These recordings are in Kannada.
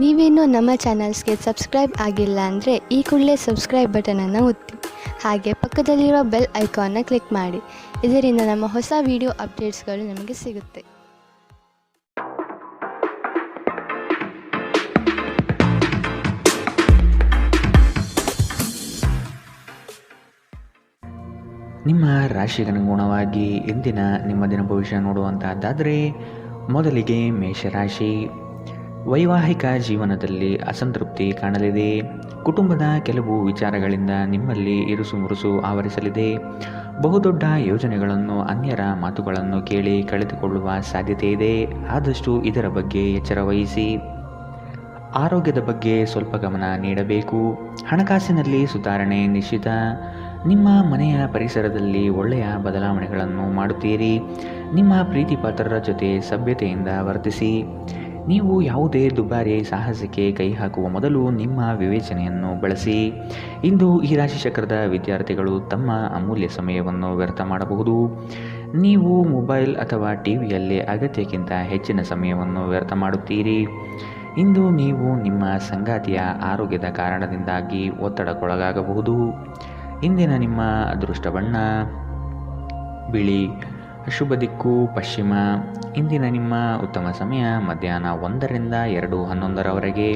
ನೀವೇನೂ ನಮ್ಮ ಚಾನಲ್ಸ್ಗೆ ಸಬ್ಸ್ಕ್ರೈಬ್ ಆಗಿಲ್ಲ ಅಂದರೆ ಈ ಕೂಡಲೇ ಸಬ್ಸ್ಕ್ರೈಬ್ ಬಟನನ್ನು ಒತ್ತಿ. ಹಾಗೆ ಪಕ್ಕದಲ್ಲಿರೋ ಬೆಲ್ ಐಕಾನ್ನ ಕ್ಲಿಕ್ ಮಾಡಿ. ಇದರಿಂದ ನಮ್ಮ ಹೊಸ ವಿಡಿಯೋ ಅಪ್ಡೇಟ್ಸ್ಗಳು ನಿಮಗೆ ಸಿಗುತ್ತೆ. ನಿಮ್ಮ ರಾಶಿಗನುಗುಣವಾಗಿ ಇಂದಿನ ನಿಮ್ಮ ದಿನ ಭವಿಷ್ಯ ನೋಡುವಂತಹದ್ದಾದರೆ, ಮೊದಲಿಗೆ ಮೇಷರಾಶಿ. ವೈವಾಹಿಕ ಜೀವನದಲ್ಲಿ ಅಸಂತೃಪ್ತಿ ಕಾಣಲಿದೆ. ಕುಟುಂಬದ ಕೆಲವು ವಿಚಾರಗಳಿಂದ ನಿಮ್ಮಲ್ಲಿ ಇರುಸು ಮುರುಸು ಆವರಿಸಲಿದೆ. ಬಹುದೊಡ್ಡ ಯೋಜನೆಗಳನ್ನು, ಅನ್ಯರ ಮಾತುಗಳನ್ನು ಕೇಳಿ ಕಳೆದುಕೊಳ್ಳುವ ಸಾಧ್ಯತೆ ಇದೆ. ಆದಷ್ಟು ಇದರ ಬಗ್ಗೆ ಎಚ್ಚರ ವಹಿಸಿ. ಆರೋಗ್ಯದ ಬಗ್ಗೆ ಸ್ವಲ್ಪ ಗಮನ ನೀಡಬೇಕು. ಹಣಕಾಸಿನಲ್ಲಿ ಸುಧಾರಣೆ ನಿಶ್ಚಿತ. ನಿಮ್ಮ ಮನೆಯ ಪರಿಸರದಲ್ಲಿ ಒಳ್ಳೆಯ ಬದಲಾವಣೆಗಳನ್ನು ಮಾಡುತ್ತೀರಿ. ನಿಮ್ಮ ಪ್ರೀತಿ ಪಾತ್ರರ ಜೊತೆ ಸಭ್ಯತೆಯಿಂದ ವರ್ತಿಸಿ. ನೀವು ಯಾವುದೇ ದುಬಾರಿ ಸಾಹಸಕ್ಕೆ ಕೈ ಹಾಕುವ ಮೊದಲು ನಿಮ್ಮ ವಿವೇಚನೆಯನ್ನು ಬಳಸಿ. ಇಂದು ಈ ರಾಶಿ ಚಕ್ರದ ವಿದ್ಯಾರ್ಥಿಗಳು ತಮ್ಮ ಅಮೂಲ್ಯ ಸಮಯವನ್ನು ವ್ಯರ್ಥ ಮಾಡಬಹುದು. ನೀವು ಮೊಬೈಲ್ ಅಥವಾ ಟಿವಿಯಲ್ಲಿ ಅಗತ್ಯಕ್ಕಿಂತ ಹೆಚ್ಚಿನ ಸಮಯವನ್ನು ವ್ಯರ್ಥ ಮಾಡುತ್ತೀರಿ. ಇಂದು ನೀವು ನಿಮ್ಮ ಸಂಗಾತಿಯ ಆರೋಗ್ಯದ ಕಾರಣದಿಂದಾಗಿ ಒತ್ತಡಕ್ಕೊಳಗಾಗಬಹುದು. ಇಂದಿನ ನಿಮ್ಮ ಅದೃಷ್ಟ ಬಣ್ಣ ಬಿಳಿ. ಶುಭ ದಿಕ್ಕು ಪಶ್ಚಿಮ. ಇಂದಿನ ನಿಮ್ಮ ಉತ್ತಮ ಸಮಯ ಮಧ್ಯಾಹ್ನ 1ರಿಂದ 2:11ರವರೆಗೆ.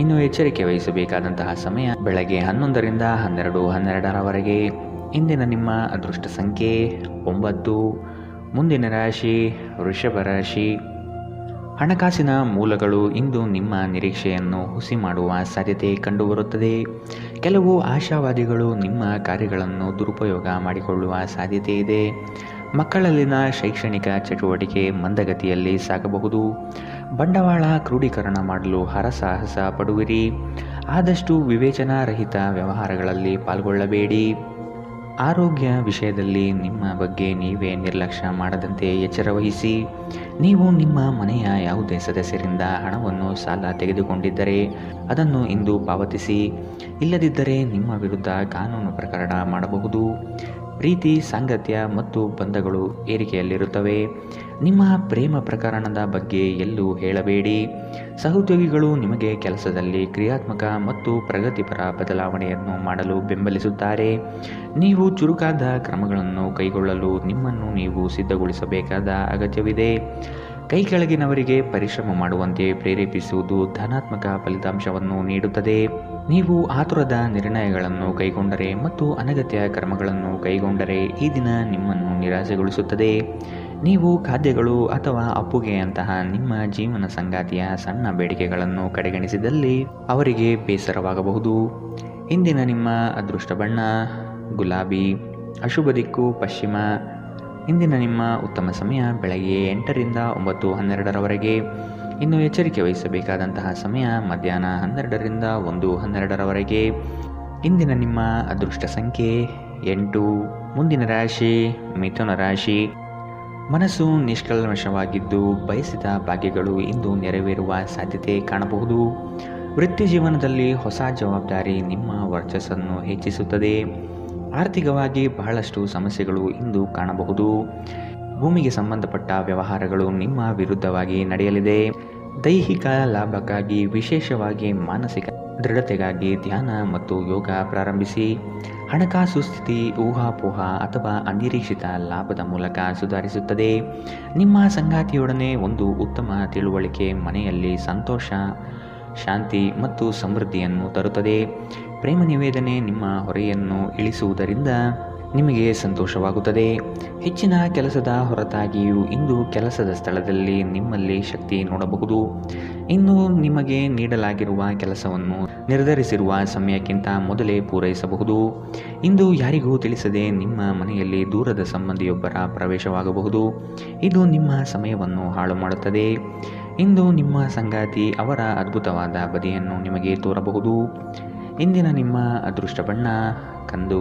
ಇನ್ನು ಎಚ್ಚರಿಕೆ ವಹಿಸಬೇಕಾದಂತಹ ಸಮಯ ಬೆಳಗ್ಗೆ 11ರಿಂದ 12:12ರವರೆಗೆ. ಇಂದಿನ ನಿಮ್ಮ ಅದೃಷ್ಟ ಸಂಖ್ಯೆ 9. ಮುಂದಿನ ರಾಶಿ ವೃಷಭ ರಾಶಿ. ಹಣಕಾಸಿನ ಮೂಲಗಳು ಇಂದು ನಿಮ್ಮ ನಿರೀಕ್ಷೆಯನ್ನು ಹುಸಿ ಮಾಡುವ ಸಾಧ್ಯತೆ ಕಂಡುಬರುತ್ತದೆ. ಕೆಲವು ಆಶಾವಾದಿಗಳು ನಿಮ್ಮ ಕಾರ್ಯಗಳನ್ನು ದುರುಪಯೋಗ ಮಾಡಿಕೊಳ್ಳುವ ಸಾಧ್ಯತೆ ಇದೆ. ಮಕ್ಕಳಲ್ಲಿನ ಶೈಕ್ಷಣಿಕ ಚಟುವಟಿಕೆ ಮಂದಗತಿಯಲ್ಲಿ ಸಾಗಬಹುದು. ಬಂಡವಾಳ ಕ್ರೋಢೀಕರಣ ಮಾಡಲು ಹರಸಾಹಸ ಪಡುವಿರಿ. ಆದಷ್ಟು ವಿವೇಚನಾರಹಿತ ವ್ಯವಹಾರಗಳಲ್ಲಿ ಪಾಲ್ಗೊಳ್ಳಬೇಡಿ. ಆರೋಗ್ಯ ವಿಷಯದಲ್ಲಿ ನಿಮ್ಮ ಬಗ್ಗೆ ನೀವೇ ನಿರ್ಲಕ್ಷ್ಯ ಮಾಡದಂತೆ ಎಚ್ಚರ ವಹಿಸಿ. ನೀವು ನಿಮ್ಮ ಮನೆಯ ಯಾವುದೇ ಸದಸ್ಯರಿಂದ ಹಣವನ್ನು ಸಾಲ ತೆಗೆದುಕೊಂಡಿದ್ದರೆ ಅದನ್ನು ಇಂದು ಪಾವತಿಸಿ. ಇಲ್ಲದಿದ್ದರೆ ನಿಮ್ಮ ವಿರುದ್ಧ ಕಾನೂನು ಪ್ರಕರಣ ಮಾಡಬಹುದು. ಪ್ರೀತಿ, ಸಾಂಗತ್ಯ ಮತ್ತು ಬಂಧಗಳು ಏರಿಕೆಯಲ್ಲಿರುತ್ತವೆ. ನಿಮ್ಮ ಪ್ರೇಮ ಪ್ರಕರಣದ ಬಗ್ಗೆ ಎಲ್ಲೂ ಹೇಳಬೇಡಿ. ಸಹೋದ್ಯೋಗಿಗಳು ನಿಮಗೆ ಕೆಲಸದಲ್ಲಿ ಕ್ರಿಯಾತ್ಮಕ ಮತ್ತು ಪ್ರಗತಿಪರ ಬದಲಾವಣೆಯನ್ನು ಮಾಡಲು ಬೆಂಬಲಿಸುತ್ತಾರೆ. ನೀವು ಚುರುಕಾದ ಕ್ರಮಗಳನ್ನು ಕೈಗೊಳ್ಳಲು ನಿಮ್ಮನ್ನು ನೀವು ಸಿದ್ಧಗೊಳಿಸಬೇಕಾದ ಅಗತ್ಯವಿದೆ. ಕೈ ಕೆಳಗಿನವರಿಗೆ ಪರಿಶ್ರಮ ಮಾಡುವಂತೆ ಪ್ರೇರೇಪಿಸುವುದು ಧನಾತ್ಮಕ ಫಲಿತಾಂಶವನ್ನು ನೀಡುತ್ತದೆ. ನೀವು ಆತುರದ ನಿರ್ಣಯಗಳನ್ನು ಕೈಗೊಂಡರೆ ಮತ್ತು ಅನಗತ್ಯ ಕ್ರಮಗಳನ್ನು ಕೈಗೊಂಡರೆ ಈ ದಿನ ನಿಮ್ಮನ್ನು ನಿರಾಸೆಗೊಳಿಸುತ್ತದೆ. ನೀವು ಖಾದ್ಯಗಳು ಅಥವಾ ಅಪ್ಪುಗೆಯಂತಹ ನಿಮ್ಮ ಜೀವನ ಸಂಗಾತಿಯ ಸಣ್ಣ ಬೇಡಿಕೆಗಳನ್ನು ಕಡೆಗಣಿಸಿದಲ್ಲಿ ಅವರಿಗೆ ಬೇಸರವಾಗಬಹುದು. ಇಂದಿನ ನಿಮ್ಮ ಅದೃಷ್ಟ ಬಣ್ಣ ಗುಲಾಬಿ. ಅಶುಭ ದಿಕ್ಕು ಪಶ್ಚಿಮ. ಇಂದಿನ ನಿಮ್ಮ ಉತ್ತಮ ಸಮಯ ಬೆಳಗ್ಗೆ 8ರಿಂದ 9:12ರವರೆಗೆ. ಇನ್ನು ಎಚ್ಚರಿಕೆ ವಹಿಸಬೇಕಾದಂತಹ ಸಮಯ ಮಧ್ಯಾಹ್ನ 12ರಿಂದ 1:12ರವರೆಗೆ. ಇಂದಿನ ನಿಮ್ಮ ಅದೃಷ್ಟ ಸಂಖ್ಯೆ 8. ಮುಂದಿನ ರಾಶಿ ಮಿಥುನ ರಾಶಿ. ಮನಸ್ಸು ನಿಷ್ಕಲ್ಮಶವಾಗಿದ್ದು ಬಯಸಿದ ಭಾಗ್ಯಗಳು ಇಂದು ನೆರವೇರುವ ಸಾಧ್ಯತೆ ಕಾಣಬಹುದು. ವೃತ್ತಿ ಜೀವನದಲ್ಲಿ ಹೊಸ ಜವಾಬ್ದಾರಿ ನಿಮ್ಮ ವರ್ಚಸ್ಸನ್ನು ಹೆಚ್ಚಿಸುತ್ತದೆ. ಆರ್ಥಿಕವಾಗಿ ಬಹಳಷ್ಟು ಸಮಸ್ಯೆಗಳು ಇಂದು ಕಾಣಬಹುದು. ಭೂಮಿಗೆ ಸಂಬಂಧಪಟ್ಟ ವ್ಯವಹಾರಗಳು ನಿಮ್ಮ ವಿರುದ್ಧವಾಗಿ ನಡೆಯಲಿದೆ. ದೈಹಿಕ ಲಾಭಕ್ಕಾಗಿ, ವಿಶೇಷವಾಗಿ ಮಾನಸಿಕ ದೃಢತೆಗಾಗಿ ಧ್ಯಾನ ಮತ್ತು ಯೋಗ ಪ್ರಾರಂಭಿಸಿ. ಹಣಕಾಸು ಸ್ಥಿತಿ ಊಹಾಪೋಹ ಅಥವಾ ಅನಿರೀಕ್ಷಿತ ಲಾಭದ ಮೂಲಕ ಸುಧಾರಿಸುತ್ತದೆ. ನಿಮ್ಮ ಸಂಗಾತಿಯೊಡನೆ ಒಂದು ಉತ್ತಮ ತಿಳುವಳಿಕೆ ಮನೆಯಲ್ಲಿ ಸಂತೋಷ, ಶಾಂತಿ ಮತ್ತು ಸಮೃದ್ಧಿಯನ್ನು ತರುತ್ತದೆ. ಪ್ರೇಮ ನಿವೇದನೆ ನಿಮ್ಮ ಹೊರೆಯನ್ನು ಇಳಿಸುವುದರಿಂದ ನಿಮಗೆ ಸಂತೋಷವಾಗುತ್ತದೆ. ಹೆಚ್ಚಿನ ಕೆಲಸದ ಹೊರತಾಗಿಯೂ ಇಂದು ಕೆಲಸದ ಸ್ಥಳದಲ್ಲಿ ನಿಮ್ಮಲ್ಲಿ ಶಕ್ತಿ ನೋಡಬಹುದು. ಇನ್ನು ನಿಮಗೆ ನೀಡಲಾಗಿರುವ ಕೆಲಸವನ್ನು ನಿರ್ಧರಿಸಿರುವ ಸಮಯಕ್ಕಿಂತ ಮೊದಲೇ ಪೂರೈಸಬಹುದು. ಇಂದು ಯಾರಿಗೂ ತಿಳಿಸದೆ ನಿಮ್ಮ ಮನೆಯಲ್ಲಿ ದೂರದ ಸಂಬಂಧಿಯೊಬ್ಬರ ಪ್ರವೇಶವಾಗಬಹುದು. ಇದು ನಿಮ್ಮ ಸಮಯವನ್ನು ಹಾಳು ಮಾಡುತ್ತದೆ. ಇಂದು ನಿಮ್ಮ ಸಂಗಾತಿ ಅವರ ಅದ್ಭುತವಾದ ಬದಿಯನ್ನು ನಿಮಗೆ ತೋರಬಹುದು. ಇಂದಿನ ನಿಮ್ಮ ಅದೃಷ್ಟ ಬಣ್ಣ ಕಂದು.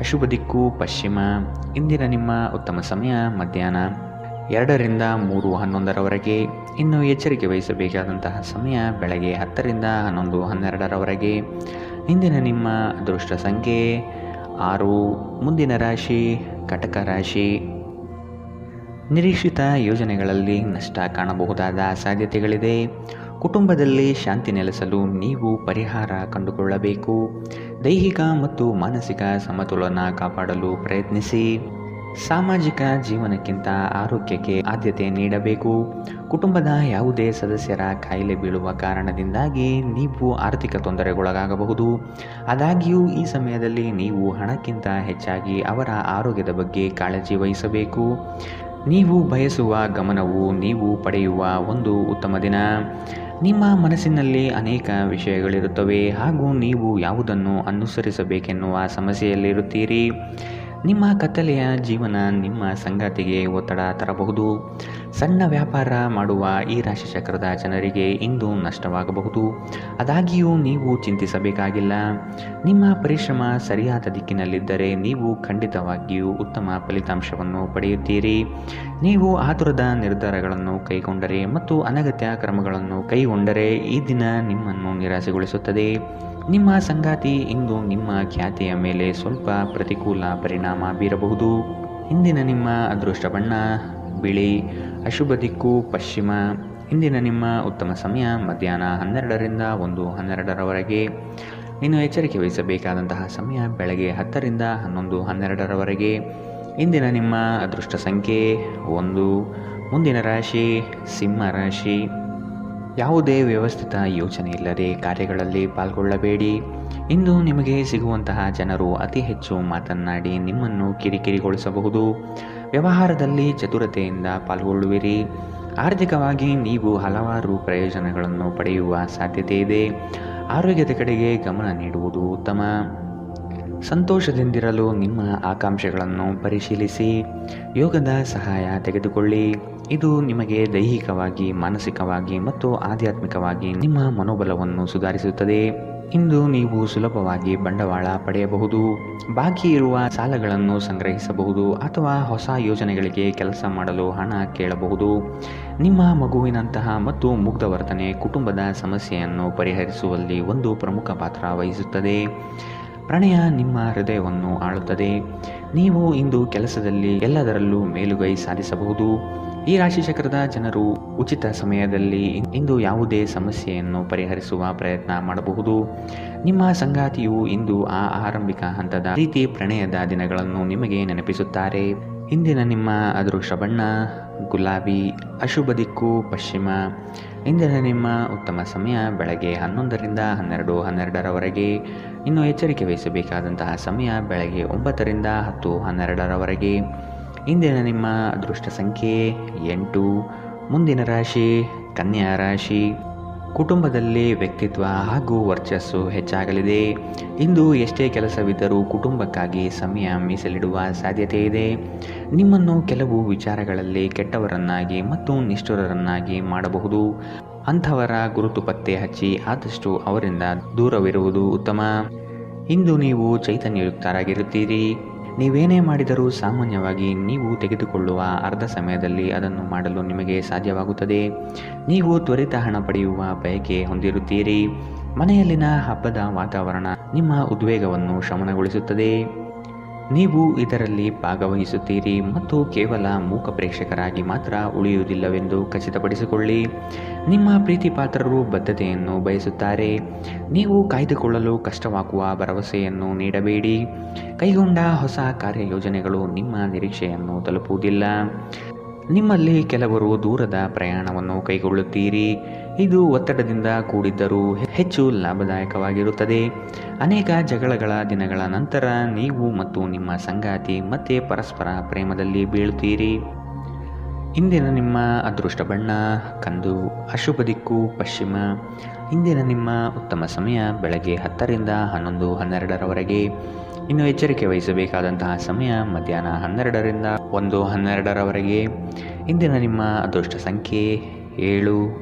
ಅಶುಭ ದಿಕ್ಕು ಪಶ್ಚಿಮ. ಇಂದಿನ ನಿಮ್ಮ ಉತ್ತಮ ಸಮಯ ಮಧ್ಯಾಹ್ನ 2ರಿಂದ 3:11ರವರೆಗೆ. ಇನ್ನು ಎಚ್ಚರಿಕೆ ವಹಿಸಬೇಕಾದಂತಹ ಸಮಯ ಬೆಳಗ್ಗೆ 10ರಿಂದ 11:12ರವರೆಗೆ. ಇಂದಿನ ನಿಮ್ಮ ಅದೃಷ್ಟ ಸಂಖ್ಯೆ 6. ಮುಂದಿನ ರಾಶಿ ಕಟಕ ರಾಶಿ. ನಿರೀಕ್ಷಿತ ಯೋಜನೆಗಳಲ್ಲಿ ನಷ್ಟ ಕಾಣಬಹುದಾದ ಸಾಧ್ಯತೆಗಳಿದೆ. ಕುಟುಂಬದಲ್ಲಿ ಶಾಂತಿ ನೆಲೆಸಲು ನೀವು ಪರಿಹಾರ ಕಂಡುಕೊಳ್ಳಬೇಕು. ದೈಹಿಕ ಮತ್ತು ಮಾನಸಿಕ ಸಮತೋಲನ ಕಾಪಾಡಲು ಪ್ರಯತ್ನಿಸಿ. ಸಾಮಾಜಿಕ ಜೀವನಕ್ಕಿಂತ ಆರೋಗ್ಯಕ್ಕೆ ಆದ್ಯತೆ ನೀಡಬೇಕು. ಕುಟುಂಬದ ಯಾವುದೇ ಸದಸ್ಯರ ಕಾಯಿಲೆ ಬೀಳುವ ಕಾರಣದಿಂದಾಗಿ ನೀವು ಆರ್ಥಿಕ ತೊಂದರೆಗೊಳಗಾಗಬಹುದು. ಆದಾಗ್ಯೂ ಈ ಸಮಯದಲ್ಲಿ ನೀವು ಹಣಕ್ಕಿಂತ ಹೆಚ್ಚಾಗಿ ಅವರ ಆರೋಗ್ಯದ ಬಗ್ಗೆ ಕಾಳಜಿ ವಹಿಸಬೇಕು. ನೀವು ಬಯಸುವ ಗಮನವು ನೀವು ಪಡೆಯುವ ಒಂದು ಉತ್ತಮ ದಿನ. ನಿಮ್ಮ ಮನಸ್ಸಿನಲ್ಲಿ ಅನೇಕ ವಿಷಯಗಳಿರುತ್ತವೆ ಹಾಗೂ ನೀವು ಯಾವುದನ್ನು ಅನುಸರಿಸಬೇಕೆನ್ನುವ ಸಮಸ್ಯೆಯಲ್ಲಿರುತ್ತೀರಿ. ನಿಮ್ಮ ಕತ್ತಲೆಯ ಜೀವನ ನಿಮ್ಮ ಸಂಗಾತಿಗೆ ಒತ್ತಡ ತರಬಹುದು. ಸಣ್ಣ ವ್ಯಾಪಾರ ಮಾಡುವ ಈ ರಾಶಿಚಕ್ರದ ಜನರಿಗೆ ಇಂದು ನಷ್ಟವಾಗಬಹುದು. ಆದಾಗ್ಯೂ ನೀವು ಚಿಂತಿಸಬೇಕಾಗಿಲ್ಲ. ನಿಮ್ಮ ಪರಿಶ್ರಮ ಸರಿಯಾದ ದಿಕ್ಕಿನಲ್ಲಿದ್ದರೆ ನೀವು ಖಂಡಿತವಾಗಿಯೂ ಉತ್ತಮ ಫಲಿತಾಂಶವನ್ನು ಪಡೆಯುತ್ತೀರಿ. ನೀವು ಆತುರದ ನಿರ್ಧಾರಗಳನ್ನು ಕೈಗೊಂಡರೆ ಮತ್ತು ಅನಗತ್ಯ ಕ್ರಮಗಳನ್ನು ಕೈಗೊಂಡರೆ ಈ ದಿನ ನಿಮ್ಮನ್ನು ನಿರಾಸೆಗೊಳಿಸುತ್ತದೆ. ನಿಮ್ಮ ಸಂಗಾತಿ ಇಂದು ನಿಮ್ಮ ಖ್ಯಾತಿಯ ಮೇಲೆ ಸ್ವಲ್ಪ ಪ್ರತಿಕೂಲ ಪರಿಣಾಮ ಬೀರಬಹುದು. ಇಂದಿನ ನಿಮ್ಮ ಅದೃಷ್ಟ ಬಣ್ಣ ಬಿಳಿ, ಅಶುಭ ದಿಕ್ಕು ಪಶ್ಚಿಮ. ಇಂದಿನ ನಿಮ್ಮ ಉತ್ತಮ ಸಮಯ ಮಧ್ಯಾಹ್ನ 12ರಿಂದ 1:12ರವರೆಗೆ. ಇನ್ನು ಎಚ್ಚರಿಕೆ ವಹಿಸಬೇಕಾದಂತಹ ಸಮಯ ಬೆಳಗ್ಗೆ 10ರಿಂದ 11:12ರವರೆಗೆ. ಇಂದಿನ ನಿಮ್ಮ ಅದೃಷ್ಟ ಸಂಖ್ಯೆ 1. ಮುಂದಿನ ರಾಶಿ ಸಿಂಹ ರಾಶಿ. ಯಾವುದೇ ವ್ಯವಸ್ಥಿತ ಯೋಚನೆ ಇಲ್ಲದೆ ಕಾರ್ಯಗಳಲ್ಲಿ ಪಾಲ್ಗೊಳ್ಳಬೇಡಿ. ಇಂದು ನಿಮಗೆ ಸಿಗುವಂತಹ ಜನರು ಅತಿ ಹೆಚ್ಚು ಮಾತನಾಡಿ ನಿಮ್ಮನ್ನು ಕಿರಿಕಿರಿಗೊಳಿಸಬಹುದು. ವ್ಯವಹಾರದಲ್ಲಿ ಚತುರತೆಯಿಂದ ಪಾಲ್ಗೊಳ್ಳುವಿರಿ. ಆರ್ಥಿಕವಾಗಿ ನೀವು ಹಲವಾರು ಪ್ರಯೋಜನಗಳನ್ನು ಪಡೆಯುವ ಸಾಧ್ಯತೆ ಇದೆ. ಆರೋಗ್ಯದ ಕಡೆಗೆ ಗಮನ ನೀಡುವುದು ಉತ್ತಮ. ಸಂತೋಷದಿಂದಿರಲು ನಿಮ್ಮ ಆಕಾಂಕ್ಷೆಗಳನ್ನು ಪರಿಶೀಲಿಸಿ. ಯೋಗದ ಸಹಾಯ ತೆಗೆದುಕೊಳ್ಳಿ. ಇದು ನಿಮಗೆ ದೈಹಿಕವಾಗಿ, ಮಾನಸಿಕವಾಗಿ ಮತ್ತು ಆಧ್ಯಾತ್ಮಿಕವಾಗಿ ನಿಮ್ಮ ಮನೋಬಲವನ್ನು ಸುಧಾರಿಸುತ್ತದೆ. ಇಂದು ನೀವು ಸುಲಭವಾಗಿ ಬಂಡವಾಳ ಪಡೆಯಬಹುದು. ಬಾಕಿ ಇರುವ ಸಾಲಗಳನ್ನು ಸಂಗ್ರಹಿಸಬಹುದು ಅಥವಾ ಹೊಸ ಯೋಜನೆಗಳಿಗೆ ಕೆಲಸ ಮಾಡಲು ಹಣ ಕೇಳಬಹುದು. ನಿಮ್ಮ ಮಗುವಿನಂತಹ ಮತ್ತು ಮುಗ್ಧ ವರ್ತನೆ ಕುಟುಂಬದ ಸಮಸ್ಯೆಯನ್ನು ಪರಿಹರಿಸುವಲ್ಲಿ ಒಂದು ಪ್ರಮುಖ ಪಾತ್ರ ವಹಿಸುತ್ತದೆ. ಪ್ರಣಯ ನಿಮ್ಮ ಹೃದಯವನ್ನು ಆಳುತ್ತದೆ. ನೀವು ಇಂದು ಕೆಲಸದಲ್ಲಿ ಎಲ್ಲದರಲ್ಲೂ ಮೇಲುಗೈ ಸಾಧಿಸಬಹುದು. ಈ ರಾಶಿಚಕ್ರದ ಜನರು ಉಚಿತ ಸಮಯದಲ್ಲಿ ಇಂದು ಯಾವುದೇ ಸಮಸ್ಯೆಯನ್ನು ಪರಿಹರಿಸುವ ಪ್ರಯತ್ನ ಮಾಡಬಹುದು. ನಿಮ್ಮ ಸಂಗಾತಿಯು ಇಂದು ಆ ಆರಂಭಿಕ ಹಂತದ ಪ್ರೀತಿ ಪ್ರಣಯದ ದಿನಗಳನ್ನು ನಿಮಗೆ ನೆನಪಿಸುತ್ತಾರೆ. ಇಂದಿನ ನಿಮ್ಮ ಅದೃಷ್ಟ ಬಣ್ಣ ಗುಲಾಬಿ, ಅಶುಭ ದಿಕ್ಕು ಪಶ್ಚಿಮ. ಇಂದಿನ ನಿಮ್ಮ ಉತ್ತಮ ಸಮಯ ಬೆಳಗ್ಗೆ 11ರಿಂದ 12:12ರವರೆಗೆ. ಇನ್ನು ಎಚ್ಚರಿಕೆ ವಹಿಸಬೇಕಾದಂತಹ ಸಮಯ ಬೆಳಗ್ಗೆ 9ರಿಂದ 10:12ರವರೆಗೆ. ಇಂದಿನ ನಿಮ್ಮ ಅದೃಷ್ಟ ಸಂಖ್ಯೆ 8. ಮುಂದಿನ ರಾಶಿ ಕನ್ಯಾ ರಾಶಿ. ಕುಟುಂಬದಲ್ಲಿ ವ್ಯಕ್ತಿತ್ವ ಹಾಗೂ ವರ್ಚಸ್ಸು ಹೆಚ್ಚಾಗಲಿದೆ. ಇಂದು ಎಷ್ಟೇ ಕೆಲಸವಿದ್ದರೂ ಕುಟುಂಬಕ್ಕಾಗಿ ಸಮಯ ಮೀಸಲಿಡುವ ಸಾಧ್ಯತೆ ಇದೆ. ನಿಮ್ಮನ್ನು ಕೆಲವು ವಿಚಾರಗಳಲ್ಲಿ ಕೆಟ್ಟವರನ್ನಾಗಿ ಮತ್ತು ನಿಷ್ಠುರರನ್ನಾಗಿ ಮಾಡಬಹುದು. ಅಂಥವರ ಗುರುತು ಪತ್ತೆ ಹಚ್ಚಿ ಆದಷ್ಟು ಅವರಿಂದ ದೂರವಿರುವುದು ಉತ್ತಮ. ಇಂದು ನೀವು ಚೈತನ್ಯಯುಕ್ತರಾಗಿರುತ್ತೀರಿ. ನೀವೇನೇ ಮಾಡಿದರೂ ಸಾಮಾನ್ಯವಾಗಿ ನೀವು ತೆಗೆದುಕೊಳ್ಳುವ ಅರ್ಧ ಸಮಯದಲ್ಲಿ ಅದನ್ನು ಮಾಡಲು ನಿಮಗೆ ಸಾಧ್ಯವಾಗುತ್ತದೆ. ನೀವು ತ್ವರಿತ ಹಣ ಪಡೆಯುವ ಬಯಕೆ ಹೊಂದಿರುತ್ತೀರಿ. ಮನೆಯಲ್ಲಿನ ಹಬ್ಬದ ವಾತಾವರಣ ನಿಮ್ಮ ಉದ್ವೇಗವನ್ನು ಶಮನಗೊಳಿಸುತ್ತದೆ. ನೀವು ಇದರಲ್ಲಿ ಭಾಗವಹಿಸುತ್ತೀರಿ ಮತ್ತು ಕೇವಲ ಮೂಕ ಪ್ರೇಕ್ಷಕರಾಗಿ ಮಾತ್ರ ಉಳಿಯುವುದಿಲ್ಲವೆಂದು ಖಚಿತಪಡಿಸಿಕೊಳ್ಳಿ. ನಿಮ್ಮ ಪ್ರೀತಿ ಪಾತ್ರರು ಬದ್ಧತೆಯನ್ನು ಬಯಸುತ್ತಾರೆ. ನೀವು ಕಾಯ್ದುಕೊಳ್ಳಲು ಕಷ್ಟವಾಗುವ ಭರವಸೆಯನ್ನು ನೀಡಬೇಡಿ. ಕೈಗೊಂಡ ಹೊಸ ಕಾರ್ಯಯೋಜನೆಗಳು ನಿಮ್ಮ ನಿರೀಕ್ಷೆಯನ್ನು ತಲುಪುವುದಿಲ್ಲ. ನಿಮ್ಮಲ್ಲಿ ಕೆಲವರು ದೂರದ ಪ್ರಯಾಣವನ್ನು ಕೈಗೊಳ್ಳುತ್ತೀರಿ. ಇದು ಒತ್ತಡದಿಂದ ಕೂಡಿದ್ದರೂ ಹೆಚ್ಚು ಲಾಭದಾಯಕವಾಗಿರುತ್ತದೆ. ಅನೇಕ ಜಗಳಗಳ ದಿನಗಳ ನಂತರ ನೀವು ಮತ್ತು ನಿಮ್ಮ ಸಂಗಾತಿ ಮತ್ತೆ ಪರಸ್ಪರ ಪ್ರೇಮದಲ್ಲಿ ಬೀಳುತ್ತೀರಿ. ಇಂದಿನ ನಿಮ್ಮ ಅದೃಷ್ಟ ಬಣ್ಣ ಕಂದು, ಅಶುಭ ದಿಕ್ಕು ಪಶ್ಚಿಮ. ಇಂದಿನ ನಿಮ್ಮ ಉತ್ತಮ ಸಮಯ ಬೆಳಗ್ಗೆ 10ರಿಂದ 11:12ರವರೆಗೆ. ಇನ್ನು ಎಚ್ಚರಿಕೆ ವಹಿಸಬೇಕಾದಂತಹ ಸಮಯ ಮಧ್ಯಾಹ್ನ 12ರಿಂದ 1:12ರವರೆಗೆ. ಇಂದಿನ ನಿಮ್ಮ ಅದೃಷ್ಟ ಸಂಖ್ಯೆ 7.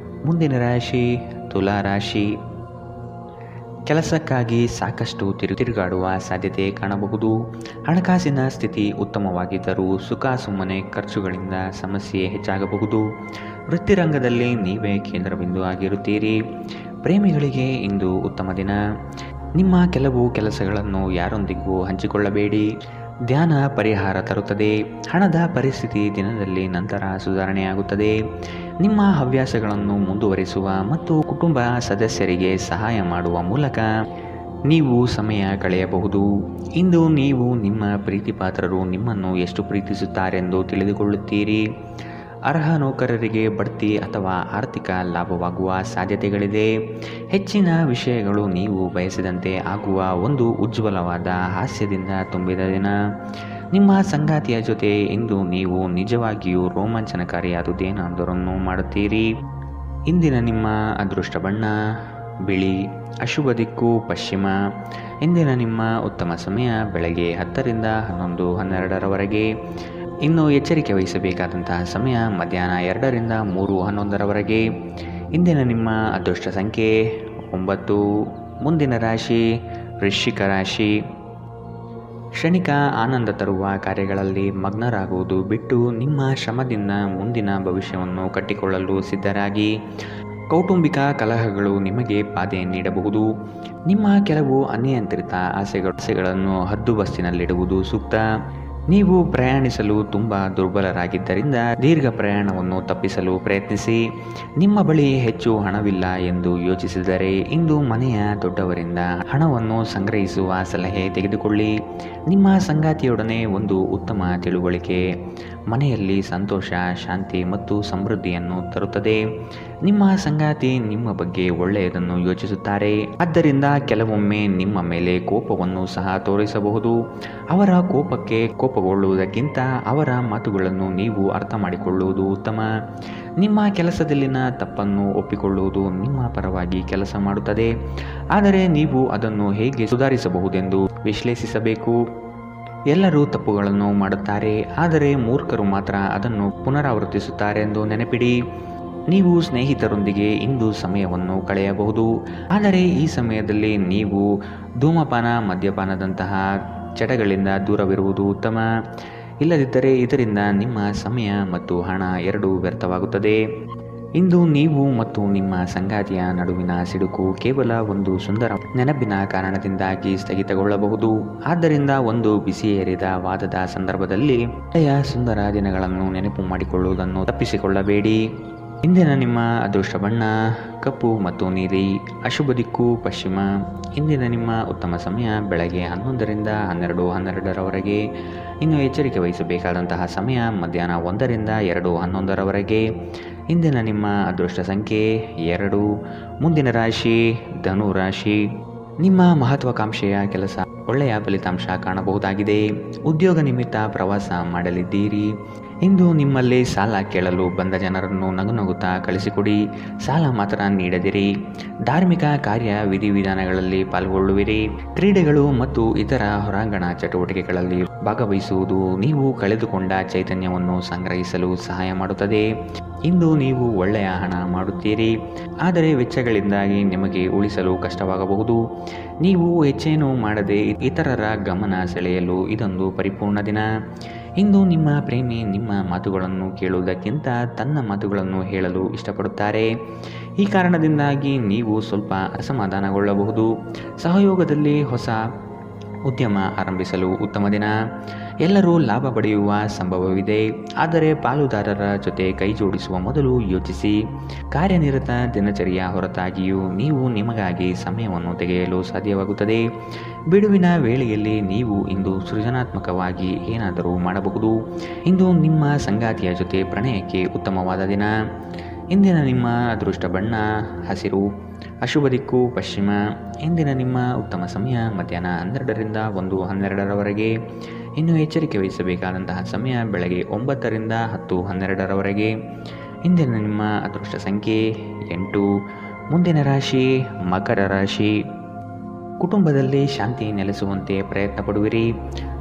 ಮುಂದಿನ ರಾಶಿ ತುಲಾ ರಾಶಿ. ಕೆಲಸಕ್ಕಾಗಿ ಸಾಕಷ್ಟು ತಿರುಗಾಡುವ ಸಾಧ್ಯತೆ ಕಾಣಬಹುದು. ಹಣಕಾಸಿನ ಸ್ಥಿತಿ ಉತ್ತಮವಾಗಿದ್ದರೂ ಸುಮ್ಮನೆ ಖರ್ಚುಗಳಿಂದ ಸಮಸ್ಯೆ ಹೆಚ್ಚಾಗಬಹುದು. ವೃತ್ತಿರಂಗದಲ್ಲಿ ನೀವೇ ಕೇಂದ್ರಬಿಂದು ಆಗಿರುತ್ತೀರಿ. ಪ್ರೇಮಿಗಳಿಗೆ ಇಂದು ಉತ್ತಮ ದಿನ. ನಿಮ್ಮ ಕೆಲವು ಕೆಲಸಗಳನ್ನು ಯಾರೊಂದಿಗೂ ಹಂಚಿಕೊಳ್ಳಬೇಡಿ. ಧ್ಯಾನ ಪರಿಹಾರ ತರುತ್ತದೆ. ಹಣದ ಪರಿಸ್ಥಿತಿ ದಿನದಲ್ಲಿ ನಂತರ ಸುಧಾರಣೆಯಾಗುತ್ತದೆ. ನಿಮ್ಮ ಹವ್ಯಾಸಗಳನ್ನು ಮುಂದುವರಿಸುವ ಮತ್ತು ಕುಟುಂಬ ಸದಸ್ಯರಿಗೆ ಸಹಾಯ ಮಾಡುವ ಮೂಲಕ ನೀವು ಸಮಯ ಕಳೆಯಬಹುದು. ಇಂದು ನೀವು ನಿಮ್ಮ ಪ್ರೀತಿಪಾತ್ರರು ನಿಮ್ಮನ್ನು ಎಷ್ಟು ಪ್ರೀತಿಸುತ್ತಾರೆಂದು ತಿಳಿದುಕೊಳ್ಳುತ್ತೀರಿ. ಅರ್ಹ ನೌಕರರಿಗೆ ಬಡ್ತಿ ಅಥವಾ ಆರ್ಥಿಕ ಲಾಭವಾಗುವ ಸಾಧ್ಯತೆಗಳಿದೆ. ಹೆಚ್ಚಿನ ವಿಷಯಗಳು ನೀವು ಬಯಸಿದಂತೆ ಆಗುವ ಒಂದು ಉಜ್ವಲವಾದ ಹಾಸ್ಯದಿಂದ ತುಂಬಿದ ದಿನ. ನಿಮ್ಮ ಸಂಗಾತಿಯ ಜೊತೆ ಇಂದು ನೀವು ನಿಜವಾಗಿಯೂ ರೋಮಾಂಚನಕಾರಿಯಾದುದೇನಾದರೂ ಮಾಡುತ್ತೀರಿ. ಇಂದಿನ ನಿಮ್ಮ ಅದೃಷ್ಟ ಬಣ್ಣ ಬಿಳಿ, ಅಶುಭ ದಿಕ್ಕು ಪಶ್ಚಿಮ. ಇಂದಿನ ನಿಮ್ಮ ಉತ್ತಮ ಸಮಯ ಬೆಳಗ್ಗೆ 10 ರಿಂದ 11, 12ರವರೆಗೆ. ಇನ್ನು ಎಚ್ಚರಿಕೆ ವಹಿಸಬೇಕಾದಂತಹ ಸಮಯ ಮಧ್ಯಾಹ್ನ 2 ರಿಂದ 3, 11ರವರೆಗೆ. ಇಂದಿನ ನಿಮ್ಮ ಅದೃಷ್ಟ ಸಂಖ್ಯೆ 9. ಮುಂದಿನ ರಾಶಿ ವೃಶ್ಚಿಕ ರಾಶಿ. ಕ್ಷಣಿಕ ಆನಂದ ತರುವ ಕಾರ್ಯಗಳಲ್ಲಿ ಮಗ್ನರಾಗುವುದು ಬಿಟ್ಟು ನಿಮ್ಮ ಶ್ರಮದಿಂದ ಮುಂದಿನ ಭವಿಷ್ಯವನ್ನು ಕಟ್ಟಿಕೊಳ್ಳಲು ಸಿದ್ಧರಾಗಿ. ಕೌಟುಂಬಿಕ ಕಲಹಗಳು ನಿಮಗೆ ಬಾಧೆ ನೀಡಬಹುದು. ನಿಮ್ಮ ಕೆಲವು ಅನಿಯಂತ್ರಿತ ಆಸೆಗಳನ್ನು ಹದ್ದುಬಸ್ತಿನಲ್ಲಿಡುವುದು ಸೂಕ್ತ. ನೀವು ಪ್ರಯಾಣಿಸಲು ತುಂಬ ದುರ್ಬಲರಾಗಿದ್ದರಿಂದ ದೀರ್ಘ ಪ್ರಯಾಣವನ್ನು ತಪ್ಪಿಸಲು ಪ್ರಯತ್ನಿಸಿ. ನಿಮ್ಮ ಬಳಿ ಹೆಚ್ಚು ಹಣವಿಲ್ಲ ಎಂದು ಯೋಚಿಸಿದರೆ ಇಂದು ಮನೆಯ ದೊಡ್ಡವರಿಂದ ಹಣವನ್ನು ಸಂಗ್ರಹಿಸುವ ಸಲಹೆ ತೆಗೆದುಕೊಳ್ಳಿ. ನಿಮ್ಮ ಸಂಗಾತಿಯೊಡನೆ ಒಂದು ಉತ್ತಮ ತಿಳುವಳಿಕೆ ಮನೆಯಲ್ಲಿ ಸಂತೋಷ, ಶಾಂತಿ ಮತ್ತು ಸಮೃದ್ಧಿಯನ್ನು ತರುತ್ತದೆ. ನಿಮ್ಮ ಸಂಗಾತಿ ನಿಮ್ಮ ಬಗ್ಗೆ ಒಳ್ಳೆಯದನ್ನು ಯೋಚಿಸುತ್ತಾರೆ. ಆದ್ದರಿಂದ ಕೆಲವೊಮ್ಮೆ ನಿಮ್ಮ ಮೇಲೆ ಕೋಪವನ್ನು ಸಹ ತೋರಿಸಬಹುದು. ಅವರ ಕೋಪಕ್ಕೆ ಕೋಪಗೊಳ್ಳುವುದಕ್ಕಿಂತ ಅವರ ಮಾತುಗಳನ್ನು ನೀವು ಅರ್ಥ ಮಾಡಿಕೊಳ್ಳುವುದು ಉತ್ತಮ. ನಿಮ್ಮ ಕೆಲಸದಲ್ಲಿನ ತಪ್ಪನ್ನು ಒಪ್ಪಿಕೊಳ್ಳುವುದು ನಿಮ್ಮ ಪರವಾಗಿ ಕೆಲಸ ಮಾಡುತ್ತದೆ. ಆದರೆ ನೀವು ಅದನ್ನು ಹೇಗೆ ಸುಧಾರಿಸಬಹುದೆಂದು ವಿಶ್ಲೇಷಿಸಬೇಕು. ಎಲ್ಲರೂ ತಪ್ಪುಗಳನ್ನು ಮಾಡುತ್ತಾರೆ, ಆದರೆ ಮೂರ್ಖರು ಮಾತ್ರ ಅದನ್ನು ಪುನರಾವರ್ತಿಸುತ್ತಾರೆಂದು ನೆನಪಿಡಿ. ನೀವು ಸ್ನೇಹಿತರೊಂದಿಗೆ ಇಂದು ಸಮಯವನ್ನು ಕಳೆಯಬಹುದು, ಆದರೆ ಈ ಸಮಯದಲ್ಲಿ ನೀವು ಧೂಮಪಾನ, ಮದ್ಯಪಾನದಂತಹ ಚಟಗಳಿಂದ ದೂರವಿರುವುದು ಉತ್ತಮ. ಇಲ್ಲದಿದ್ದರೆ ಇದರಿಂದ ನಿಮ್ಮ ಸಮಯ ಮತ್ತು ಹಣ ಎರಡೂ ವ್ಯರ್ಥವಾಗುತ್ತದೆ. ಇಂದು ನೀವು ಮತ್ತು ನಿಮ್ಮ ಸಂಗಾತಿಯ ನಡುವಿನ ಸಿಡುಕು ಕೇವಲ ಒಂದು ಸುಂದರ ನೆನಪಿನ ಕಾರಣದಿಂದಾಗಿ ಸ್ಥಗಿತಗೊಳ್ಳಬಹುದು. ಆದ್ದರಿಂದ ಒಂದು ಬಿಸಿಯೇರಿದ ವಾದದ ಸಂದರ್ಭದಲ್ಲಿ ಹಳೆಯ ಸುಂದರ ದಿನಗಳನ್ನು ನೆನಪು ಮಾಡಿಕೊಳ್ಳುವುದನ್ನು ತಪ್ಪಿಸಿಕೊಳ್ಳಬೇಡಿ. ಇಂದಿನ ನಿಮ್ಮ ಅದೃಷ್ಟ ಬಣ್ಣ ಕಪ್ಪು ಮತ್ತು ನೀಲಿ, ಅಶುಭ ದಿಕ್ಕು ಪಶ್ಚಿಮ. ಇಂದಿನ ನಿಮ್ಮ ಉತ್ತಮ ಸಮಯ ಬೆಳಗ್ಗೆ 11 ರಿಂದ 12, 12ರವರೆಗೆ. ಇನ್ನು ಎಚ್ಚರಿಕೆ ವಹಿಸಬೇಕಾದಂತಹ ಸಮಯ ಮಧ್ಯಾಹ್ನ 1 ರಿಂದ 2, 11ರವರೆಗೆ. ಇಂದಿನ ನಿಮ್ಮ ಅದೃಷ್ಟ ಸಂಖ್ಯೆ 2. ಮುಂದಿನ ರಾಶಿ ಧನು ರಾಶಿ. ನಿಮ್ಮ ಮಹತ್ವಾಕಾಂಕ್ಷೆಯ ಕೆಲಸ ಒಳ್ಳೆಯ ಫಲಿತಾಂಶ ಕಾಣಬಹುದಾಗಿದೆ. ಉದ್ಯೋಗ ನಿಮಿತ್ತ ಪ್ರವಾಸ ಮಾಡಲಿದ್ದೀರಿ. ಇಂದು ನಿಮ್ಮಲ್ಲಿ ಸಾಲ ಕೇಳಲು ಬಂದ ಜನರನ್ನು ನಗುನಗುತ್ತಾ ಕಳಿಸಿಕೊಡಿ. ಸಾಲ ಮಾತ್ರ ನೀಡದಿರಿ. ಧಾರ್ಮಿಕ ಕಾರ್ಯ ವಿಧಿವಿಧಾನಗಳಲ್ಲಿ ಪಾಲ್ಗೊಳ್ಳುವಿರಿ. ಕ್ರೀಡೆಗಳು ಮತ್ತು ಇತರ ಹೊರಾಂಗಣ ಚಟುವಟಿಕೆಗಳಲ್ಲಿ ಭಾಗವಹಿಸುವುದು ನೀವು ಕಳೆದುಕೊಂಡ ಚೈತನ್ಯವನ್ನು ಸಂಗ್ರಹಿಸಲು ಸಹಾಯ ಮಾಡುತ್ತದೆ. ಇಂದು ನೀವು ಒಳ್ಳೆಯ ಹಣ ಮಾಡುತ್ತೀರಿ, ಆದರೆ ವೆಚ್ಚಗಳಿಂದಾಗಿ ನಿಮಗೆ ಉಳಿಸಲು ಕಷ್ಟವಾಗಬಹುದು. ನೀವು ಹೆಚ್ಚೇನೂ ಮಾಡದೆ ಇತರರ ಗಮನ ಸೆಳೆಯಲು ಇದೊಂದು ಪರಿಪೂರ್ಣ ದಿನ. ಇಂದು ನಿಮ್ಮ ಪ್ರೇಮಿ ನಿಮ್ಮ ಮಾತುಗಳನ್ನು ಕೇಳುವುದಕ್ಕಿಂತ ತನ್ನ ಮಾತುಗಳನ್ನು ಹೇಳಲು ಇಷ್ಟಪಡುತ್ತಾರೆ. ಈ ಕಾರಣದಿಂದಾಗಿ ನೀವು ಸ್ವಲ್ಪ ಅಸಮಾಧಾನಗೊಳ್ಳಬಹುದು. ಸಹಯೋಗದಲ್ಲಿ ಹೊಸ ಉದ್ಯಮ ಆರಂಭಿಸಲು ಉತ್ತಮ ದಿನ. ಎಲ್ಲರೂ ಲಾಭ ಪಡೆಯುವ ಸಂಭವವಿದೆ, ಆದರೆ ಪಾಲುದಾರರ ಜೊತೆ ಕೈ ಜೋಡಿಸುವ ಮೊದಲು ಯೋಚಿಸಿ. ಕಾರ್ಯನಿರತ ದಿನಚರಿಯ ಹೊರತಾಗಿಯೂ ನೀವು ನಿಮಗಾಗಿ ಸಮಯವನ್ನು ತೆಗೆಯಲು ಸಾಧ್ಯವಾಗುತ್ತದೆ. ಬಿಡುವಿನ ವೇಳೆಯಲ್ಲಿ ನೀವು ಇಂದು ಸೃಜನಾತ್ಮಕವಾಗಿ ಏನಾದರೂ ಮಾಡಬಹುದು. ಇಂದು ನಿಮ್ಮ ಸಂಗಾತಿಯ ಜೊತೆ ಪ್ರಣಯಕ್ಕೆ ಉತ್ತಮವಾದ ದಿನ. ಇಂದಿನ ನಿಮ್ಮ ಅದೃಷ್ಟ ಬಣ್ಣ ಹಸಿರು, ಅಶುಭ ದಿಕ್ಕು ಪಶ್ಚಿಮ. ಇಂದಿನ ನಿಮ್ಮ ಉತ್ತಮ ಸಮಯ ಮಧ್ಯಾಹ್ನ 12 ರಿಂದ 1, 12ರವರೆಗೆ. ಇನ್ನು ಎಚ್ಚರಿಕೆ ವಹಿಸಬೇಕಾದಂತಹ ಸಮಯ ಬೆಳಗ್ಗೆ 9 ರಿಂದ 10, 12ರವರೆಗೆ. ಇಂದಿನ ನಿಮ್ಮ ಅದೃಷ್ಟ ಸಂಖ್ಯೆ 8. ಮುಂದಿನ ರಾಶಿ ಮಕರ ರಾಶಿ. ಕುಟುಂಬದಲ್ಲಿ ಶಾಂತಿ ನೆಲೆಸುವಂತೆ ಪ್ರಯತ್ನ ಪಡುವಿರಿ.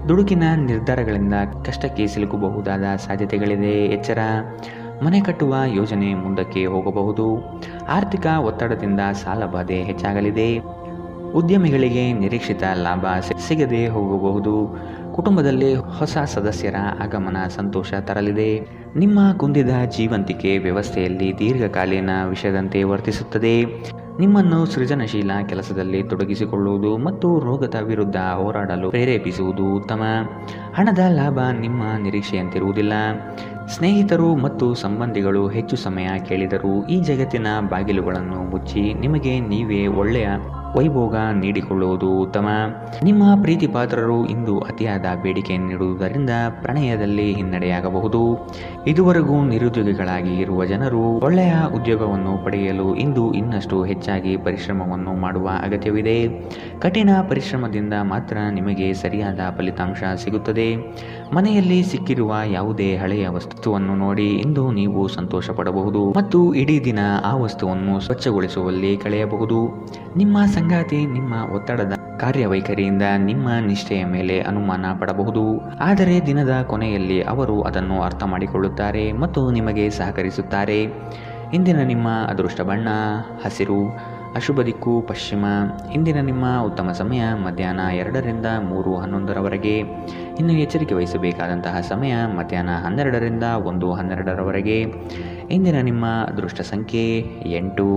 ದುಡುಕಿನ ನಿರ್ಧಾರಗಳಿಂದ ಕಷ್ಟಕ್ಕೆ ಸಿಲುಕಬಹುದಾದ ಸಾಧ್ಯತೆಗಳಿದೆ, ಎಚ್ಚರ. ಮನೆ ಕಟ್ಟುವ ಯೋಜನೆ ಮುಂದಕ್ಕೆ ಹೋಗಬಹುದು. ಆರ್ಥಿಕ ಒತ್ತಡದಿಂದ ಸಾಲಬಾಧೆ ಹೆಚ್ಚಾಗಲಿದೆ. ಉದ್ಯಮಿಗಳಿಗೆ ನಿರೀಕ್ಷಿತ ಲಾಭ ಸಿಗದೆ ಹೋಗಬಹುದು. ಕುಟುಂಬದಲ್ಲಿ ಹೊಸ ಸದಸ್ಯರ ಆಗಮನ ಸಂತೋಷ ತರಲಿದೆ. ನಿಮ್ಮ ಕುಂದಿದ ಜೀವಂತಿಕೆ ವ್ಯವಸ್ಥೆಯಲ್ಲಿ ದೀರ್ಘಕಾಲೀನ ವಿಷಯದಂತೆ ವರ್ತಿಸುತ್ತದೆ. ನಿಮ್ಮನ್ನು ಸೃಜನಶೀಲ ಕೆಲಸದಲ್ಲಿ ತೊಡಗಿಸಿಕೊಳ್ಳುವುದು ಮತ್ತು ರೋಗದ ವಿರುದ್ಧ ಹೋರಾಡಲು ಪ್ರೇರೇಪಿಸುವುದು ಉತ್ತಮ. ಹಣದ ಲಾಭ ನಿಮ್ಮ ನಿರೀಕ್ಷೆಯಂತಿರುವುದಿಲ್ಲ. ಸ್ನೇಹಿತರು ಮತ್ತು ಸಂಬಂಧಿಗಳು ಹೆಚ್ಚು ಸಮಯ ಕೇಳಿದರೂ ಈ ಜಗತ್ತಿನ ಬಾಗಿಲುಗಳನ್ನು ಮುಚ್ಚಿ ನಿಮಗೆ ನೀವೇ ಒಳ್ಳೆಯ ವೈಭೋಗ ನೀಡಿಕೊಳ್ಳುವುದು ಉತ್ತಮ. ನಿಮ್ಮ ಪ್ರೀತಿಪಾತ್ರರು ಇಂದು ಅತಿಯಾದ ಬೇಡಿಕೆ ನೀಡುವುದರಿಂದ ಪ್ರಣಯದಲ್ಲಿ ಹಿನ್ನಡೆಯಾಗಬಹುದು. ಇದುವರೆಗೂ ನಿರುದ್ಯೋಗಿಗಳಾಗಿ ಇರುವ ಜನರು ಒಳ್ಳೆಯ ಉದ್ಯೋಗವನ್ನು ಪಡೆಯಲು ಇಂದು ಇನ್ನಷ್ಟು ಹೆಚ್ಚಾಗಿ ಪರಿಶ್ರಮವನ್ನು ಮಾಡುವ ಅಗತ್ಯವಿದೆ. ಕಠಿಣ ಪರಿಶ್ರಮದಿಂದ ಮಾತ್ರ ನಿಮಗೆ ಸರಿಯಾದ ಫಲಿತಾಂಶ ಸಿಗುತ್ತದೆ. ಮನೆಯಲ್ಲಿ ಸಿಕ್ಕಿರುವ ಯಾವುದೇ ಹಳೆಯ ವಸ್ತುವನ್ನು ನೋಡಿ ಇಂದು ನೀವು ಸಂತೋಷ ಪಡಬಹುದು ಮತ್ತು ಇಡೀ ದಿನ ಆ ವಸ್ತುವನ್ನು ಸ್ವಚ್ಛಗೊಳಿಸುವಲ್ಲಿ ಕಳೆಯಬಹುದು. ನಿಮ್ಮ ಸಂಗಾತಿ ನಿಮ್ಮ ಒತ್ತಡದ ಕಾರ್ಯವೈಖರಿಯಿಂದ ನಿಮ್ಮ ನಿಷ್ಠೆಯ ಮೇಲೆ ಅನುಮಾನ ಪಡಬಹುದು, ಆದರೆ ದಿನದ ಕೊನೆಯಲ್ಲಿ ಅವರು ಅದನ್ನು ಅರ್ಥ ಮಾಡಿಕೊಳ್ಳುತ್ತಾರೆ ಮತ್ತು ನಿಮಗೆ ಸಹಕರಿಸುತ್ತಾರೆ. ಇಂದಿನ ನಿಮ್ಮ ಅದೃಷ್ಟ ಬಣ್ಣ ಹಸಿರು, ಅಶುಭ ದಿಕ್ಕು ಪಶ್ಚಿಮ. ಇಂದಿನ ನಿಮ್ಮ ಉತ್ತಮ ಸಮಯ ಮಧ್ಯಾಹ್ನ 2ರಿಂದ 3:11ರವರೆಗೆ. ಇನ್ನು ಎಚ್ಚರಿಕೆ ವಹಿಸಬೇಕಾದಂತಹ ಸಮಯ ಮಧ್ಯಾಹ್ನ 12ರಿಂದ 1:12ರವರೆಗೆ. ಇಂದಿನ ನಿಮ್ಮ ಅದೃಷ್ಟ ಸಂಖ್ಯೆ 8.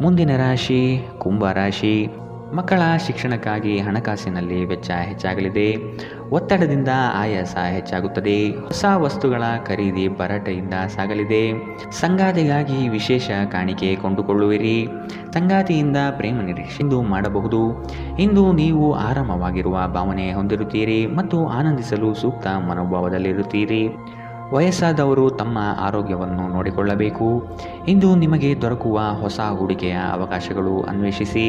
ಮುಂದಿನ ರಾಶಿ ಕುಂಭ ರಾಶಿ. ಮಕ್ಕಳ ಶಿಕ್ಷಣಕ್ಕಾಗಿ ಹಣಕಾಸಿನಲ್ಲಿ ವೆಚ್ಚ ಹೆಚ್ಚಾಗಲಿದೆ. ಒತ್ತಡದಿಂದ ಆಯಾಸ ಹೆಚ್ಚಾಗುತ್ತದೆ. ಹೊಸ ವಸ್ತುಗಳ ಖರೀದಿ ಭರಾಟೆಯಿಂದ ಸಾಗಲಿದೆ. ಸಂಗಾತಿಗಾಗಿ ವಿಶೇಷ ಕಾಣಿಕೆ ಕೊಂಡುಕೊಳ್ಳುವಿರಿ. ಸಂಗಾತಿಯಿಂದ ಪ್ರೇಮ ನಿರೀಕ್ಷೆ ಇಂದು ಮಾಡಬಹುದು. ಇಂದು ನೀವು ಆರಾಮವಾಗಿರುವ ಭಾವನೆ ಹೊಂದಿರುತ್ತೀರಿ ಮತ್ತು ಆನಂದಿಸಲು ಸೂಕ್ತ ಮನೋಭಾವದಲ್ಲಿರುತ್ತೀರಿ. ವಯಸ್ಸಾದವರು ತಮ್ಮ ಆರೋಗ್ಯವನ್ನು ನೋಡಿಕೊಳ್ಳಬೇಕು. ಇಂದು ನಿಮಗೆ ದೊರಕುವ ಹೊಸ ಹೂಡಿಕೆಯ ಅವಕಾಶಗಳು ಅನ್ವೇಷಿಸಿ,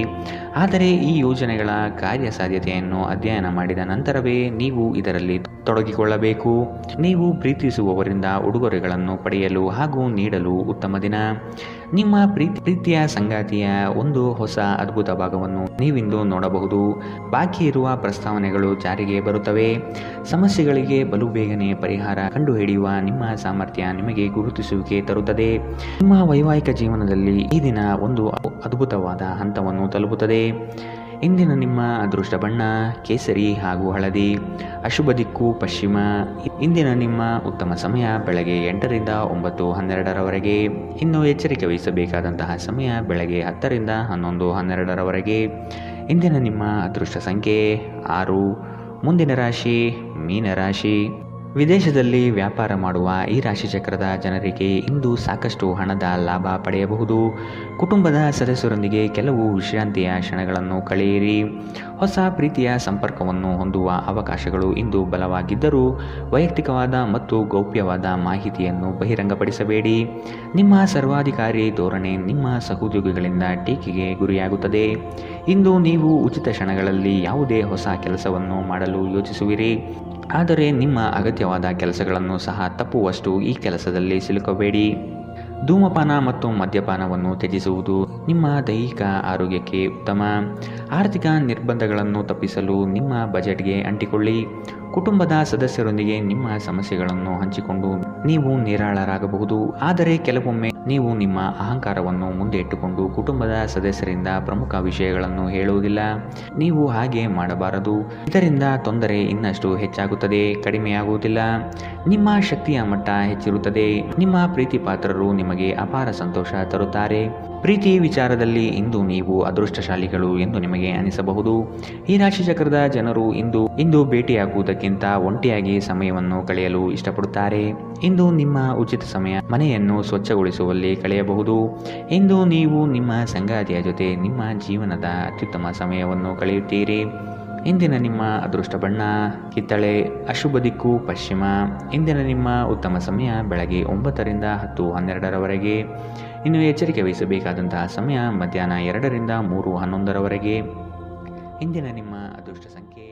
ಆದರೆ ಈ ಯೋಜನೆಗಳ ಕಾರ್ಯಸಾಧ್ಯತೆಯನ್ನು ಅಧ್ಯಯನ ಮಾಡಿದ ನಂತರವೇ ನೀವು ಇದರಲ್ಲಿ ತೊಡಗಿಕೊಳ್ಳಬೇಕು. ನೀವು ಪ್ರೀತಿಸುವವರಿಂದ ಉಡುಗೊರೆಗಳನ್ನು ಪಡೆಯಲು ಹಾಗೂ ನೀಡಲು ಉತ್ತಮ ದಿನ. ನಿಮ್ಮ ಪ್ರೀತಿಯ ಸಂಗಾತಿಯ ಒಂದು ಹೊಸ ಅದ್ಭುತ ಭಾಗವನ್ನು ನೀವಿಂದು ನೋಡಬಹುದು. ಬಾಕಿ ಇರುವ ಪ್ರಸ್ತಾವನೆಗಳು ಜಾರಿಗೆ ಬರುತ್ತವೆ. ಸಮಸ್ಯೆಗಳಿಗೆ ಬಲು ಬೇಗನೆ ಪರಿಹಾರ ಕಂಡುಹಿಡಿಯುವ ನಿಮ್ಮ ಸಾಮರ್ಥ್ಯ ನಿಮಗೆ ಗುರುತಿಸುವಿಕೆ ತರುತ್ತದೆ. ನಿಮ್ಮ ವೈವಾಹಿಕ ಜೀವನದಲ್ಲಿ ಈ ದಿನ ಒಂದು ಅದ್ಭುತವಾದ ಹಂತವನ್ನು ತಲುಪುತ್ತದೆ. ಇಂದಿನ ನಿಮ್ಮ ಅದೃಷ್ಟ ಬಣ್ಣ ಕೇಸರಿ ಹಾಗೂ ಹಳದಿ, ಅಶುಭ ದಿಕ್ಕು ಪಶ್ಚಿಮ. ಇಂದಿನ ನಿಮ್ಮ ಉತ್ತಮ ಸಮಯ ಬೆಳಗ್ಗೆ 8ರಿಂದ 9:12ರವರೆಗೆ. ಇನ್ನು ಎಚ್ಚರಿಕೆ ವಹಿಸಬೇಕಾದಂತಹ ಸಮಯ ಬೆಳಗ್ಗೆ 10ರಿಂದ 11:12ರವರೆಗೆ. ಇಂದಿನ ನಿಮ್ಮ ಅದೃಷ್ಟ ಸಂಖ್ಯೆ 6. ಮುಂದಿನ ರಾಶಿ ಮೀನರಾಶಿ. ವಿದೇಶದಲ್ಲಿ ವ್ಯಾಪಾರ ಮಾಡುವ ಈ ರಾಶಿ ಚಕ್ರದ ಜನರಿಗೆ ಇಂದು ಸಾಕಷ್ಟು ಹಣದ ಲಾಭ ಪಡೆಯಬಹುದು. ಕುಟುಂಬದ ಸದಸ್ಯರೊಂದಿಗೆ ಕೆಲವು ವಿಶ್ರಾಂತಿಯ ಕ್ಷಣಗಳನ್ನು ಕಳೆಯಿರಿ. ಹೊಸ ಪ್ರೀತಿಯ ಸಂಪರ್ಕವನ್ನು ಹೊಂದುವ ಅವಕಾಶಗಳು ಇಂದು ಬಲವಾಗಿದ್ದರೂ ವೈಯಕ್ತಿಕವಾದ ಮತ್ತು ಗೌಪ್ಯವಾದ ಮಾಹಿತಿಯನ್ನು ಬಹಿರಂಗಪಡಿಸಬೇಡಿ. ನಿಮ್ಮ ಸರ್ವಾಧಿಕಾರಿ ಧೋರಣೆ ನಿಮ್ಮ ಸಹೋದ್ಯೋಗಿಗಳಿಂದ ಟೀಕೆಗೆ ಗುರಿಯಾಗುತ್ತದೆ. ಇಂದು ನೀವು ಉಚಿತ ಕ್ಷಣಗಳಲ್ಲಿ ಯಾವುದೇ ಹೊಸ ಕೆಲಸವನ್ನು ಮಾಡಲು ಯೋಚಿಸುವಿರಿ, ಆದರೆ ನಿಮ್ಮ ಅಗತ್ಯವಾದ ಕೆಲಸಗಳನ್ನು ಸಹ ತಪ್ಪುವಷ್ಟು ಈ ಕೆಲಸದಲ್ಲಿ ಸಿಲುಕಬೇಡಿ. ಧೂಮಪಾನ ಮತ್ತು ಮದ್ಯಪಾನವನ್ನು ತ್ಯಜಿಸುವುದು ನಿಮ್ಮ ದೈಹಿಕ ಆರೋಗ್ಯಕ್ಕೆ ಉತ್ತಮ. ಆರ್ಥಿಕ ನಿರ್ಬಂಧಗಳನ್ನು ತಪ್ಪಿಸಲು ನಿಮ್ಮ ಬಜೆಟ್ಗೆ ಅಂಟಿಕೊಳ್ಳಿ. ಕುಟುಂಬದ ಸದಸ್ಯರೊಂದಿಗೆ ನಿಮ್ಮ ಸಮಸ್ಯೆಗಳನ್ನು ಹಂಚಿಕೊಂಡು ನೀವು ನಿರಾಳರಾಗಬಹುದು, ಆದರೆ ಕೆಲವೊಮ್ಮೆ ನೀವು ನಿಮ್ಮ ಅಹಂಕಾರವನ್ನು ಮುಂದೆ ಇಟ್ಟುಕೊಂಡು ಕುಟುಂಬದ ಸದಸ್ಯರಿಂದ ಪ್ರಮುಖ ವಿಷಯಗಳನ್ನು ಹೇಳುವುದಿಲ್ಲ. ನೀವು ಹಾಗೆ ಮಾಡಬಾರದು. ಇದರಿಂದ ತೊಂದರೆ ಇನ್ನಷ್ಟು ಹೆಚ್ಚಾಗುತ್ತದೆ, ಕಡಿಮೆಯಾಗುವುದಿಲ್ಲ. ನಿಮ್ಮ ಶಕ್ತಿಯ ಮಟ್ಟ ಹೆಚ್ಚಿರುತ್ತದೆ. ನಿಮ್ಮ ಪ್ರೀತಿ ಪಾತ್ರರು ನಿಮಗೆ ಅಪಾರ ಸಂತೋಷ ತರುತ್ತಾರೆ. ಪ್ರೀತಿ ವಿಚಾರದಲ್ಲಿ ಇಂದು ನೀವು ಅದೃಷ್ಟಶಾಲಿಗಳು ಎಂದು ನಿಮಗೆ ಅನಿಸಬಹುದು. ಈ ರಾಶಿ ಚಕ್ರದ ಜನರು ಇಂದು ಭೇಟಿಯಾಗುವುದಕ್ಕಿಂತ ಒಂಟಿಯಾಗಿ ಸಮಯವನ್ನು ಕಳೆಯಲು ಇಷ್ಟಪಡುತ್ತಾರೆ. ಇಂದು ನಿಮ್ಮ ಉಚಿತ ಸಮಯ ಮನೆಯನ್ನು ಸ್ವಚ್ಛಗೊಳಿಸುವಲ್ಲಿ ಕಳೆಯಬಹುದು. ಇಂದು ನೀವು ನಿಮ್ಮ ಸಂಗಾತಿಯ ಜೊತೆ ನಿಮ್ಮ ಜೀವನದ ಅತ್ಯುತ್ತಮ ಸಮಯವನ್ನು ಕಳೆಯುತ್ತೀರಿ. ಇಂದಿನ ನಿಮ್ಮ ಅದೃಷ್ಟ ಬಣ್ಣ ಕಿತ್ತಳೆ, ಅಶುಭ ದಿಕ್ಕು ಪಶ್ಚಿಮ. ಇಂದಿನ ನಿಮ್ಮ ಉತ್ತಮ ಸಮಯ ಬೆಳಗ್ಗೆ 9ರಿಂದ 10:12ರವರೆಗೆ. ಇನ್ನು ಎಚ್ಚರಿಕೆ ವಹಿಸಬೇಕಾದಂತಹ ಸಮಯ ಮಧ್ಯಾಹ್ನ 2ರಿಂದ 3:11ರವರೆಗೆ. ಇಂದಿನ ನಿಮ್ಮ ಅದೃಷ್ಟ ಸಂಖ್ಯೆ